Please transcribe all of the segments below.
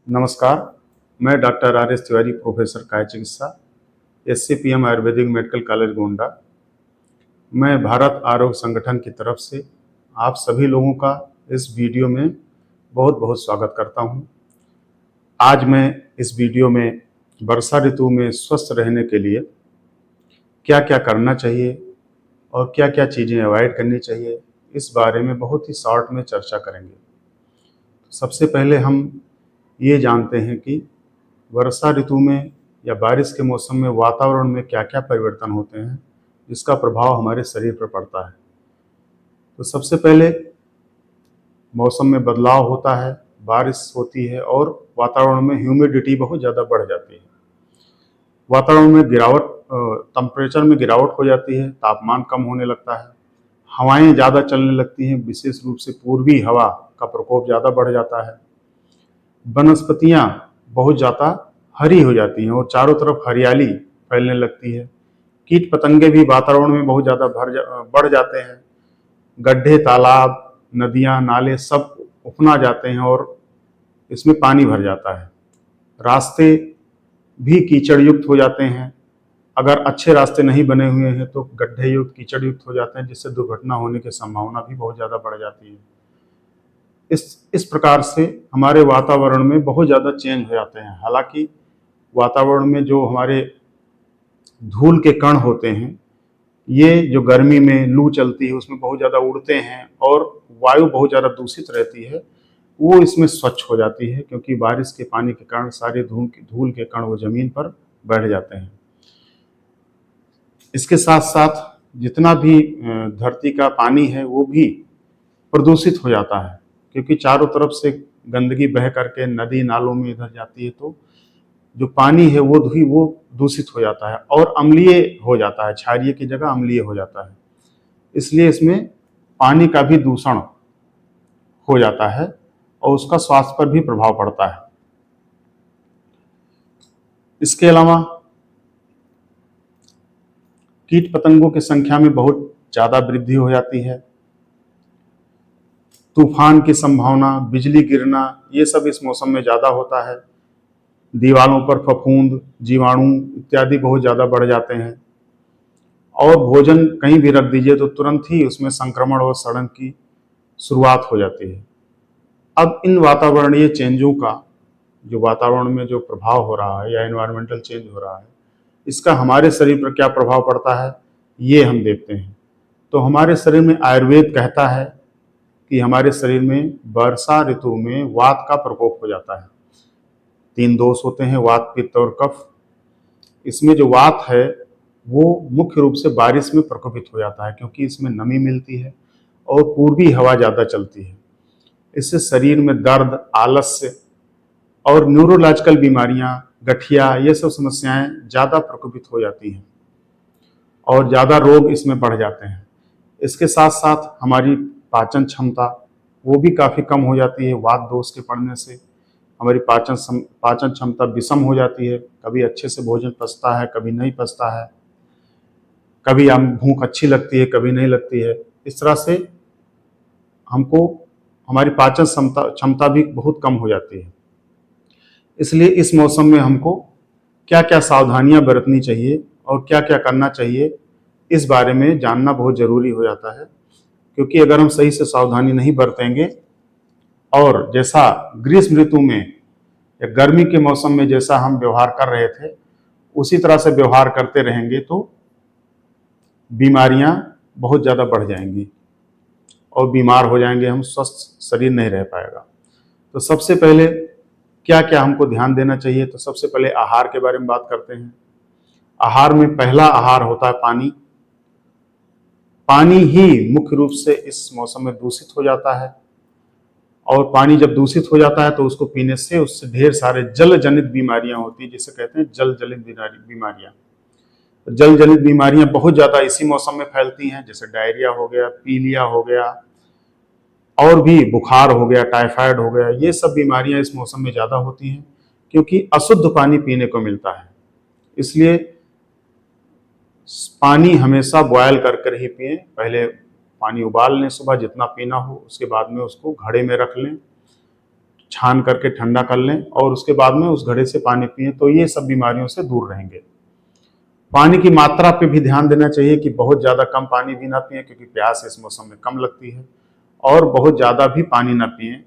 नमस्कार। मैं doctor R S Tiwari, professor काय चिकित्सा, SCPM Ayurvedic medical college Gonda. मैं भारत आरोग्य संगठन की तरफ से आप सभी लोगों का इस वीडियो में बहुत बहुत स्वागत करता हूं। आज मैं इस वीडियो में वर्षा ऋतु में स्वस्थ रहने के लिए क्या क्या करना चाहिए और क्या क्या चीज़ें अवॉइड करनी चाहिए, इस बारे में बहुत ही शॉर्ट में चर्चा करेंगे। सबसे पहले हम ये जानते हैं कि वर्षा ऋतु में या बारिश के मौसम में वातावरण में क्या क्या परिवर्तन होते हैं जिसका प्रभाव हमारे शरीर पर पड़ता है। तो सबसे पहले मौसम में बदलाव होता है, बारिश होती है और वातावरण में ह्यूमिडिटी बहुत ज़्यादा बढ़ जाती है। वातावरण में टेम्परेचर में गिरावट हो जाती है, तापमान कम होने लगता है, हवाएं ज़्यादा चलने लगती हैं, विशेष रूप से पूर्वी हवा का प्रकोप ज़्यादा बढ़ जाता है। वनस्पतियाँ बहुत ज़्यादा हरी हो जाती हैं और चारों तरफ हरियाली फैलने लगती है। कीट पतंगे भी वातावरण में बहुत ज़्यादा बढ़ जाते हैं। गड्ढे, तालाब, नदियाँ, नाले सब उफना जाते हैं और इसमें पानी भर जाता है। रास्ते भी कीचड़ युक्त हो जाते हैं। अगर अच्छे रास्ते नहीं बने हुए हैं तो गड्ढे युक्त, कीचड़ युक्त हो जाते हैं, जिससे दुर्घटना होने की संभावना भी बहुत ज़्यादा बढ़ जाती है। इस प्रकार से हमारे वातावरण में बहुत ज़्यादा चेंज हो जाते हैं। हालांकि वातावरण में जो हमारे धूल के कण होते हैं, ये जो गर्मी में लू चलती है उसमें बहुत ज़्यादा उड़ते हैं और वायु बहुत ज़्यादा दूषित रहती है, वो इसमें स्वच्छ हो जाती है, क्योंकि बारिश के पानी के कारण सारे धूल के कण वो जमीन पर बैठ जाते हैं। इसके साथ साथ जितना भी धरती का पानी है वो भी प्रदूषित हो जाता है, क्योंकि चारों तरफ से गंदगी बह करके नदी नालों में इधर जाती है, तो जो पानी है वो दूषित हो जाता है और अम्लीय हो जाता है, क्षारीय की जगह अम्लीय हो जाता है। इसलिए इसमें पानी का भी दूषण हो जाता है और उसका स्वास्थ्य पर भी प्रभाव पड़ता है। इसके अलावा कीट पतंगों की संख्या में बहुत ज़्यादा वृद्धि हो जाती है। तूफान की संभावना, बिजली गिरना, ये सब इस मौसम में ज़्यादा होता है। दीवारों पर फफूंद, जीवाणु इत्यादि बहुत ज़्यादा बढ़ जाते हैं और भोजन कहीं भी रख दीजिए तो तुरंत ही उसमें संक्रमण और सड़न की शुरुआत हो जाती है। अब इन वातावरणीय चेंजों का, जो वातावरण में जो प्रभाव हो रहा है या एनवायरमेंटल चेंज हो रहा है, इसका हमारे शरीर पर क्या प्रभाव पड़ता है, ये हम देखते हैं। तो हमारे शरीर में आयुर्वेद कहता है कि हमारे शरीर में वर्षा ऋतु में वात का प्रकोप हो जाता है। 3 दोष होते हैं, वात, पित्त और कफ। इसमें जो वात है वो मुख्य रूप से बारिश में प्रकोपित हो जाता है, क्योंकि इसमें नमी मिलती है और पूर्वी हवा ज़्यादा चलती है। इससे शरीर में दर्द, आलस्य और न्यूरोलॉजिकल बीमारियां, गठिया, ये सब समस्याएं ज़्यादा प्रकोपित हो जाती हैं और ज़्यादा रोग इसमें बढ़ जाते हैं। इसके साथ साथ हमारी पाचन क्षमता वो भी काफ़ी कम हो जाती है। वात दोष के पड़ने से हमारी पाचन क्षमता विषम हो जाती है। कभी अच्छे से भोजन पचता है, कभी नहीं पचता है, कभी हम भूख अच्छी लगती है, कभी नहीं लगती है। इस तरह से हमको हमारी पाचन क्षमता भी बहुत कम हो जाती है। इसलिए इस मौसम में हमको क्या क्या सावधानियां बरतनी चाहिए और क्या क्या करना चाहिए, इस बारे में जानना बहुत ज़रूरी हो जाता है। क्योंकि अगर हम सही से सावधानी नहीं बरतेंगे और जैसा ग्रीष्म ऋतु में या गर्मी के मौसम में जैसा हम व्यवहार कर रहे थे उसी तरह से व्यवहार करते रहेंगे तो बीमारियां बहुत ज़्यादा बढ़ जाएंगी और बीमार हो जाएंगे, हम स्वस्थ शरीर नहीं रह पाएगा। तो सबसे पहले क्या क्या हमको ध्यान देना चाहिए, तो सबसे पहले आहार के बारे में बात करते हैं। आहार में पहला आहार होता है पानी। पानी ही मुख्य रूप से इस मौसम में दूषित हो जाता है और पानी जब दूषित हो जाता है तो उसको पीने से उससे ढेर सारे जल जनित बीमारियां होती हैं, जिसे कहते हैं जल जनित बीमारियां। जल जनित बीमारियां बहुत ज़्यादा इसी मौसम में फैलती हैं, जैसे डायरिया हो गया, पीलिया हो गया और भी बुखार हो गया, टाइफाइड हो गया। ये सब बीमारियां इस मौसम में ज़्यादा होती हैं क्योंकि अशुद्ध पानी पीने को मिलता है। इसलिए पानी हमेशा बॉयल कर कर ही पिएं। पहले पानी उबाल लें सुबह, जितना पीना हो, उसके बाद में उसको घड़े में रख लें, छान करके ठंडा कर लें और उसके बाद में उस घड़े से पानी पिएं, तो ये सब बीमारियों से दूर रहेंगे। पानी की मात्रा पे भी ध्यान देना चाहिए कि बहुत ज़्यादा कम पानी भी ना पिएं, क्योंकि प्यास इस मौसम में कम लगती है, और बहुत ज़्यादा भी पानी ना पिएं,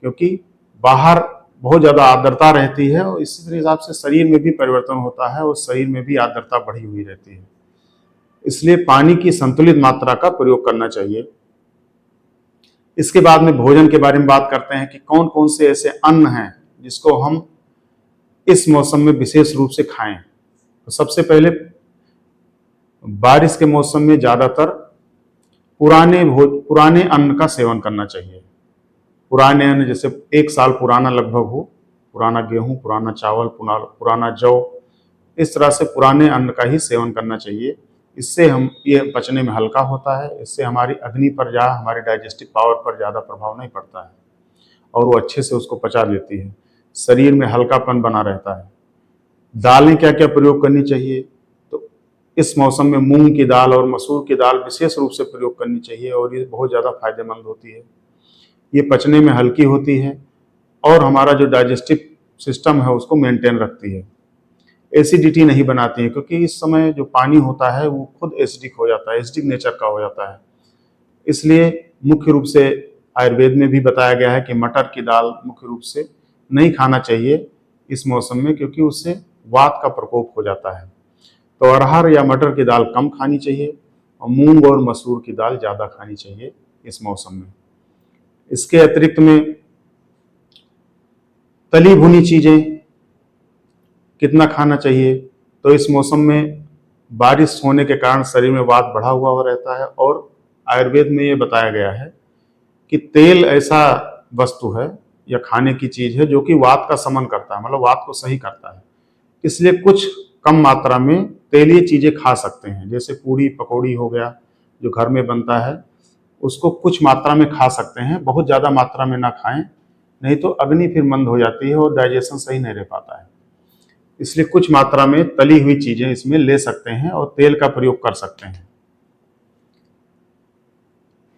क्योंकि बाहर बहुत ज़्यादा आर्द्रता रहती है और इसी हिसाब से शरीर में भी परिवर्तन होता है और शरीर में भी आर्द्रता बढ़ी हुई रहती है। इसलिए पानी की संतुलित मात्रा का प्रयोग करना चाहिए। इसके बाद में भोजन के बारे में बात करते हैं कि कौन कौन से ऐसे अन्न हैं जिसको हम इस मौसम में विशेष रूप से खाएं। तो सबसे पहले बारिश के मौसम में ज़्यादातर पुराने अन्न का सेवन करना चाहिए। पुराने अन्न जैसे 1 साल पुराना लगभग हो, पुराना गेहूं, पुराना चावल, पुराना जौ, इस तरह से पुराने अन्न का ही सेवन करना चाहिए। इससे हम ये पचने में हल्का होता है, इससे हमारी अग्नि पर या हमारे डाइजेस्टिव पावर पर ज़्यादा प्रभाव नहीं पड़ता है और वो अच्छे से उसको पचा लेती है। शरीर में हल्कापन बना रहता है। दालें क्या क्या प्रयोग करनी चाहिए, तो इस मौसम में मूंग की दाल और मसूर की दाल विशेष रूप से प्रयोग करनी चाहिए और ये बहुत ज़्यादा फायदेमंद होती है। ये पचने में हल्की होती है और हमारा जो डाइजेस्टिव सिस्टम है उसको मेंटेन रखती है। एसिडिटी नहीं बनाती है, क्योंकि इस समय जो पानी होता है वो खुद एसिडिक हो जाता है, एसिडिक नेचर का हो जाता है। इसलिए मुख्य रूप से आयुर्वेद में भी बताया गया है कि मटर की दाल मुख्य रूप से नहीं खाना चाहिए इस मौसम में, क्योंकि उससे वात का प्रकोप हो जाता है। तो अरहर या मटर की दाल कम खानी चाहिए और मूंग और मसूर की दाल ज़्यादा खानी चाहिए इस मौसम में। इसके अतिरिक्त में तली भुनी चीज़ें कितना खाना चाहिए, तो इस मौसम में बारिश होने के कारण शरीर में वात बढ़ा हुआ रहता है और आयुर्वेद में ये बताया गया है कि तेल ऐसा वस्तु है या खाने की चीज़ है जो कि वात का समन करता है, मतलब वात को सही करता है। इसलिए कुछ कम मात्रा में तेलीय चीज़ें खा सकते हैं, जैसे पूड़ी पकौड़ी हो गया जो घर में बनता है, उसको कुछ मात्रा में खा सकते हैं, बहुत ज़्यादा मात्रा में ना खाएं, नहीं तो अग्नि फिर मंद हो जाती है और डाइजेशन सही नहीं रह पाता है। इसलिए कुछ मात्रा में तली हुई चीज़ें इसमें ले सकते हैं और तेल का प्रयोग कर सकते हैं।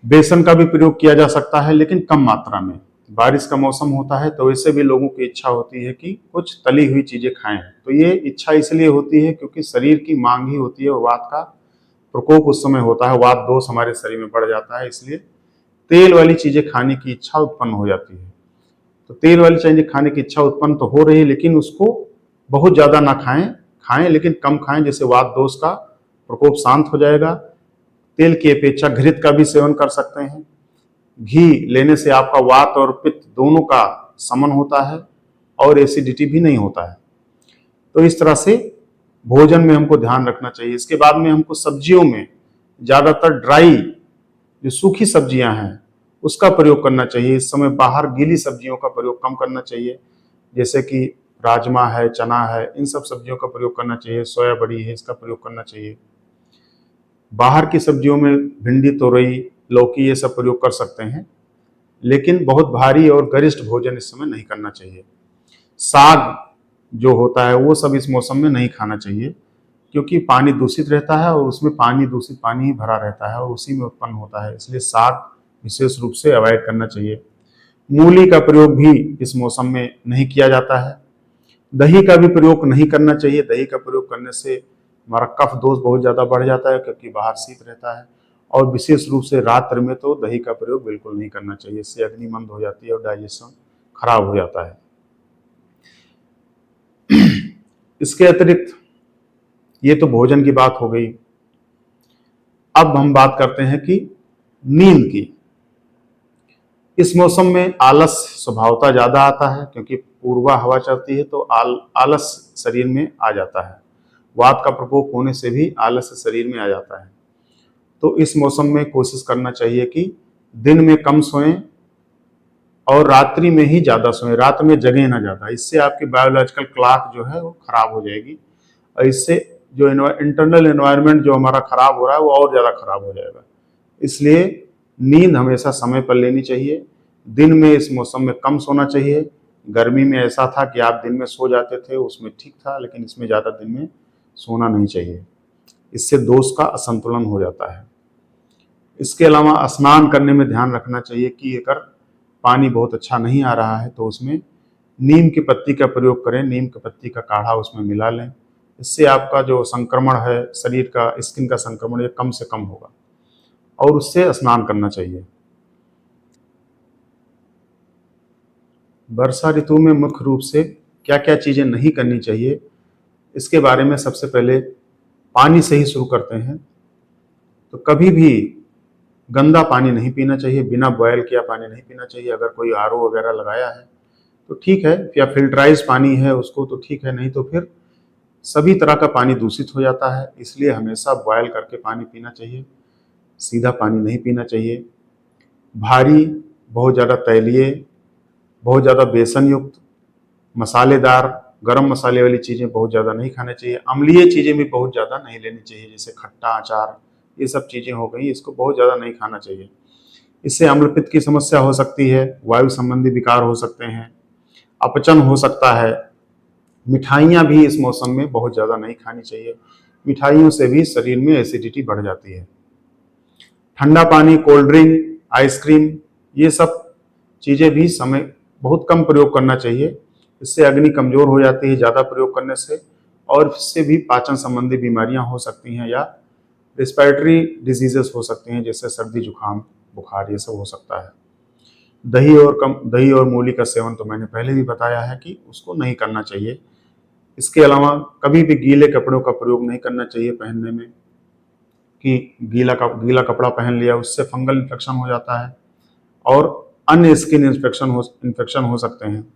बेसन का भी प्रयोग किया जा सकता है, लेकिन कम मात्रा में। बारिश का मौसम होता है तो वैसे भी लोगों की इच्छा होती है कि कुछ तली हुई चीज़ें खाएं। तो ये इच्छा इसलिए होती है क्योंकि शरीर की मांग ही होती है और वात का प्रकोप उस समय होता है, वात दोष हमारे शरीर में बढ़ जाता है, इसलिए तेल वाली चीज़ें खाने की इच्छा उत्पन्न हो जाती है। तो तेल वाली चीज़ें खाने की इच्छा उत्पन्न तो हो रही है, लेकिन उसको बहुत ज़्यादा ना खाएं लेकिन कम खाएं, जिससे वात दोष का प्रकोप शांत हो जाएगा। तेल की अपेक्षा घृत का भी सेवन कर सकते हैं। घी लेने से आपका वात और पित्त दोनों का समन होता है और एसिडिटी भी नहीं होता है। तो इस तरह से भोजन में हमको ध्यान रखना चाहिए। इसके बाद में हमको सब्जियों में ज़्यादातर ड्राई जो सूखी सब्जियां हैं उसका प्रयोग करना चाहिए। इस समय बाहर गीली सब्जियों का प्रयोग कम करना चाहिए, जैसे कि राजमा है, चना है, इन सब सब्जियों का प्रयोग करना चाहिए। सोया बड़ी है, इसका प्रयोग करना चाहिए। बाहर की सब्जियों में भिंडी, तोरई, लौकी ये सब प्रयोग कर सकते हैं, लेकिन बहुत भारी और गरिष्ठ भोजन इस समय नहीं करना चाहिए। साग जो होता है वो सब इस मौसम में नहीं खाना चाहिए, क्योंकि पानी दूषित रहता है और उसमें दूषित पानी ही भरा रहता है और उसी में उत्पन्न होता है, इसलिए साग विशेष रूप से अवॉइड करना चाहिए। मूली का प्रयोग भी इस मौसम में नहीं किया जाता है। दही का भी प्रयोग नहीं करना चाहिए। दही का प्रयोग करने से हमारा कफ दोष बहुत ज़्यादा बढ़ जाता है, क्योंकि बाहर शीत रहता है, और विशेष रूप से रात्र में तो दही का प्रयोग बिल्कुल नहीं करना चाहिए। इससे अग्नि मंद हो जाती है और डाइजेशन खराब हो जाता है। इसके अतिरिक्त ये तो भोजन की बात हो गई। अब हम बात करते हैं कि नींद की। इस मौसम में आलस स्वभावतः ज्यादा आता है, क्योंकि पूर्वा हवा चलती है तो आलस शरीर में आ जाता है। वात का प्रकोप होने से भी आलस शरीर में आ जाता है। तो इस मौसम में कोशिश करना चाहिए कि दिन में कम सोएं और रात्रि में ही ज्यादा सोएं, रात में जगें ना ज्यादा। इससे आपकी बायोलॉजिकल क्लॉक जो है वो खराब हो जाएगी और इससे जो इंटरनल एनवायरनमेंट जो हमारा खराब हो रहा है वो और ज्यादा खराब हो जाएगा। इसलिए नींद हमेशा समय पर लेनी चाहिए। दिन में इस मौसम में कम सोना चाहिए। गर्मी में ऐसा था कि आप दिन में सो जाते थे, उसमें ठीक था, लेकिन इसमें ज़्यादा दिन में सोना नहीं चाहिए, इससे दोष का असंतुलन हो जाता है। इसके अलावा स्नान करने में ध्यान रखना चाहिए कि अगर पानी बहुत अच्छा नहीं आ रहा है तो उसमें नीम की पत्ती का प्रयोग करें, नीम की पत्ती का काढ़ा उसमें मिला लें। इससे आपका जो संक्रमण है शरीर का, स्किन का संक्रमण, ये कम से कम होगा और उससे स्नान करना चाहिए। वर्षा ऋतु में मुख्य रूप से क्या क्या चीज़ें नहीं करनी चाहिए, इसके बारे में सबसे पहले पानी से ही शुरू करते हैं। तो कभी भी गंदा पानी नहीं पीना चाहिए, बिना बॉयल किया पानी नहीं पीना चाहिए। अगर कोई आरओ वगैरह लगाया है तो ठीक है, या फिल्टराइज पानी है उसको तो ठीक है, नहीं तो फिर सभी तरह का पानी दूषित हो जाता है। इसलिए हमेशा बॉयल करके पानी पीना चाहिए, सीधा पानी नहीं पीना चाहिए। भारी, बहुत ज़्यादा तैलीय, बहुत ज़्यादा बेसन युक्त, मसालेदार, गरम मसाले वाली चीज़ें बहुत ज़्यादा नहीं खानी चाहिए। अम्लीय चीज़ें भी बहुत ज़्यादा नहीं लेनी चाहिए, जैसे खट्टा, अचार, ये सब चीज़ें हो गई, इसको बहुत ज़्यादा नहीं खाना चाहिए। इससे अम्लपित्त की समस्या हो सकती है, वायु संबंधी विकार हो सकते हैं, अपचन हो सकता है। मिठाइयाँ भी इस मौसम में बहुत ज़्यादा नहीं खानी चाहिए, मिठाइयों से भी शरीर में एसिडिटी बढ़ जाती है। ठंडा पानी, कोल्ड ड्रिंक, आइसक्रीम, ये सब चीज़ें भी समय बहुत कम प्रयोग करना चाहिए। इससे अग्नि कमजोर हो जाती है ज़्यादा प्रयोग करने से, और इससे भी पाचन संबंधी बीमारियां हो सकती हैं या रिस्पिरेटरी डिजीजेस हो सकती हैं, जैसे सर्दी, जुकाम, बुखार, ये सब हो सकता है। दही और मूली का सेवन तो मैंने पहले भी बताया है कि उसको नहीं करना चाहिए। इसके अलावा कभी भी गीले कपड़ों का प्रयोग नहीं करना चाहिए पहनने में, कि गीला कपड़ा पहन लिया उससे फंगल इन्फेक्शन हो जाता है और अन्य स्किन इन्फेक्शन हो सकते हैं।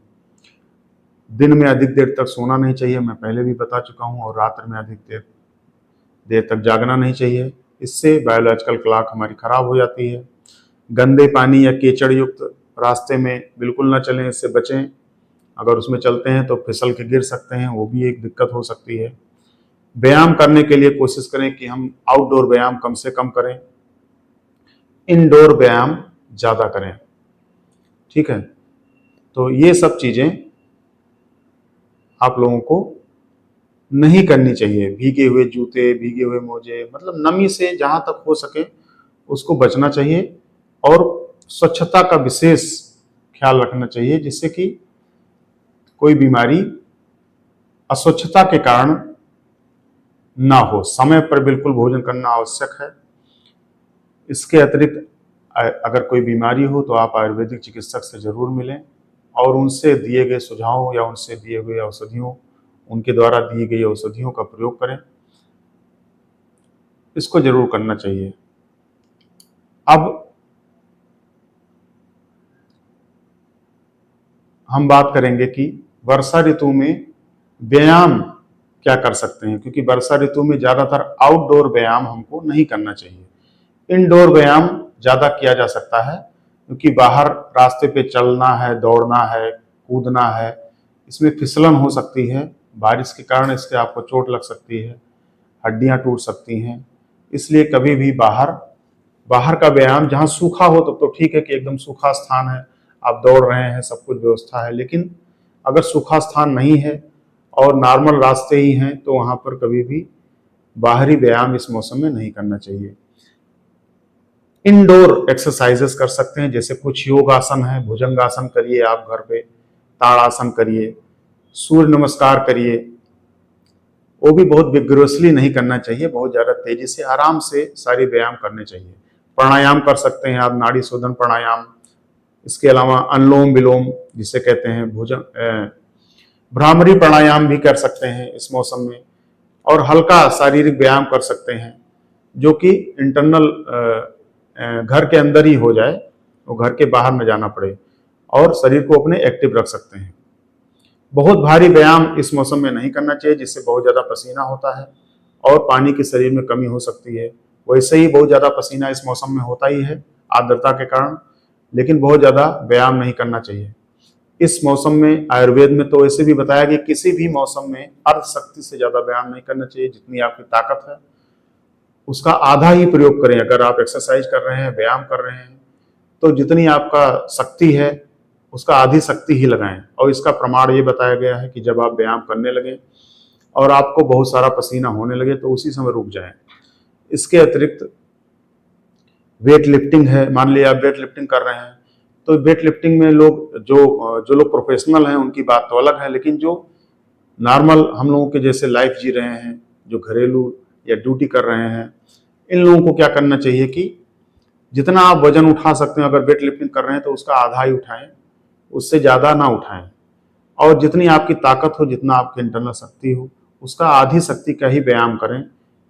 दिन में अधिक देर तक सोना नहीं चाहिए, मैं पहले भी बता चुका हूँ, और रात में अधिक देर तक जागना नहीं चाहिए। इससे बायोलॉजिकल क्लॉक हमारी खराब हो जाती है। गंदे पानी या कीचड़ युक्त रास्ते में बिल्कुल ना चलें, इससे बचें। अगर उसमें चलते हैं तो फिसल के गिर सकते हैं, वो भी एक दिक्कत हो सकती है। व्यायाम करने के लिए कोशिश करें कि हम आउटडोर व्यायाम कम से कम करें, इनडोर व्यायाम ज़्यादा करें। ठीक है, तो ये सब चीज़ें आप लोगों को नहीं करनी चाहिए। भीगे हुए जूते, भीगे हुए मोजे, मतलब नमी से जहाँ तक हो सके उसको बचना चाहिए, और स्वच्छता का विशेष ख्याल रखना चाहिए, जिससे कि कोई बीमारी अस्वच्छता के कारण ना हो। समय पर बिल्कुल भोजन करना आवश्यक है। इसके अतिरिक्त अगर कोई बीमारी हो तो आप आयुर्वेदिक चिकित्सक से जरूर मिलें और उनसे दिए गए सुझावों या उनसे दिए हुए औषधियों, उनके द्वारा दी गई औषधियों का प्रयोग करें। इसको जरूर करना चाहिए। अब हम बात करेंगे कि वर्षा ऋतु में व्यायाम क्या कर सकते हैं, क्योंकि वर्षा ऋतु में ज्यादातर आउटडोर व्यायाम हमको नहीं करना चाहिए। इनडोर व्यायाम ज्यादा किया जा सकता है, क्योंकि बाहर रास्ते पे चलना है, दौड़ना है, कूदना है, इसमें फिसलन हो सकती है। बारिश के कारण इससे आपको चोट लग सकती है, हड्डियां टूट सकती हैं। इसलिए कभी भी बाहर का व्यायाम, जहाँ सूखा हो तब तो ठीक है कि एकदम सूखा स्थान है, आप दौड़ रहे हैं, सब कुछ व्यवस्था है। लेकिन अगर सूखा स्थान नहीं है और नॉर्मल रास्ते ही हैं तो वहां पर कभी भी बाहरी व्यायाम इस मौसम में नहीं करना चाहिए। इंडोर एक्सरसाइजेस कर सकते हैं, जैसे कुछ योग आसन है, भुजंगासन करिए आप घर पे, ताड़ासन करिए, सूर्य नमस्कार करिए। वो भी बहुत विग्रोसली नहीं करना चाहिए, बहुत ज्यादा तेजी से, आराम से सारे व्यायाम करने चाहिए। प्राणायाम कर सकते हैं आप, नाड़ी शोधन प्राणायाम। इसके अलावा अनुलोम विलोम जिसे कहते हैं, भ्रामरी प्राणायाम भी कर सकते हैं इस मौसम में, और हल्का शारीरिक व्यायाम कर सकते हैं जो कि इंटरनल घर के अंदर ही हो जाए, वो घर के बाहर न जाना पड़े, और शरीर को अपने एक्टिव रख सकते हैं। बहुत भारी व्यायाम इस मौसम में नहीं करना चाहिए, जिससे बहुत ज़्यादा पसीना होता है और पानी की शरीर में कमी हो सकती है। वैसे ही बहुत ज़्यादा पसीना इस मौसम में होता ही है आर्द्रता के कारण, लेकिन बहुत ज़्यादा व्यायाम नहीं करना चाहिए इस मौसम में। आयुर्वेद में तो ऐसे भी बताया कि किसी भी मौसम में अर्ध शक्ति से ज़्यादा व्यायाम नहीं करना चाहिए। जितनी आपकी ताकत है उसका आधा ही प्रयोग करें। अगर आप एक्सरसाइज कर रहे हैं, व्यायाम कर रहे हैं, तो जितनी आपका शक्ति है उसका आधी शक्ति ही लगाएं। और इसका प्रमाण ये बताया गया है कि जब आप व्यायाम करने लगे और आपको बहुत सारा पसीना होने लगे तो उसी समय रुक जाएं। इसके अतिरिक्त वेट लिफ्टिंग है, मान लिया आप वेट लिफ्टिंग कर रहे हैं तो वेट लिफ्टिंग में लोग जो लोग प्रोफेशनल हैं उनकी बात तो अलग है, लेकिन जो नॉर्मल हम लोगों के जैसे लाइफ जी रहे हैं, जो घरेलू या ड्यूटी कर रहे हैं, इन लोगों को क्या करना चाहिए कि जितना आप वजन उठा सकते हैं, अगर वेट लिफ्टिंग कर रहे हैं तो उसका आधा ही उठाएं, उससे ज़्यादा ना उठाएं। और जितनी आपकी ताकत हो, जितना आपकी इंटरनल शक्ति हो, उसका आधी शक्ति का ही व्यायाम करें।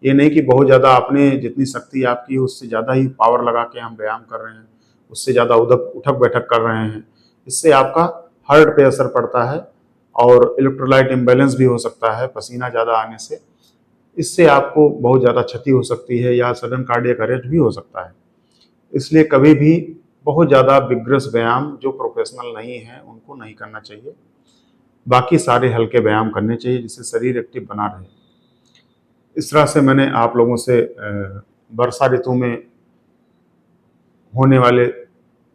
ये नहीं कि बहुत ज़्यादा आपने जितनी शक्ति आपकी है उससे ज़्यादा ही पावर लगा के हम व्यायाम कर रहे हैं, उससे ज़्यादा उधक उठक बैठक कर रहे हैं। इससे आपका हार्ट पे असर पड़ता है और इलेक्ट्रोलाइट इम्बैलेंस भी हो सकता है पसीना ज़्यादा आने से। इससे आपको बहुत ज़्यादा क्षति हो सकती है या सडन कार्डियक अरेस्ट भी हो सकता है। इसलिए कभी भी बहुत ज़्यादा विग्रस व्यायाम जो प्रोफेशनल नहीं है उनको नहीं करना चाहिए। बाकी सारे हल्के व्यायाम करने चाहिए जिससे शरीर एक्टिव बना रहे। इस तरह से मैंने आप लोगों से वर्षा ऋतु में होने वाले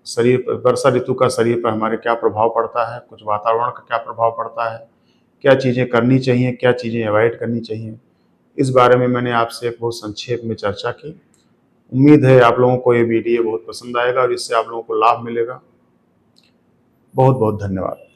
शरीर पर, वर्षा ऋतु का शरीर पर हमारे क्या प्रभाव पड़ता है, कुछ वातावरण का क्या प्रभाव पड़ता है, क्या चीज़ें करनी चाहिए, क्या चीज़ें अवॉइड करनी चाहिए, इस बारे में मैंने आपसे बहुत संक्षेप में चर्चा की। उम्मीद है आप लोगों को ये वीडियो बहुत पसंद आएगा और इससे आप लोगों को लाभ मिलेगा। बहुत बहुत धन्यवाद।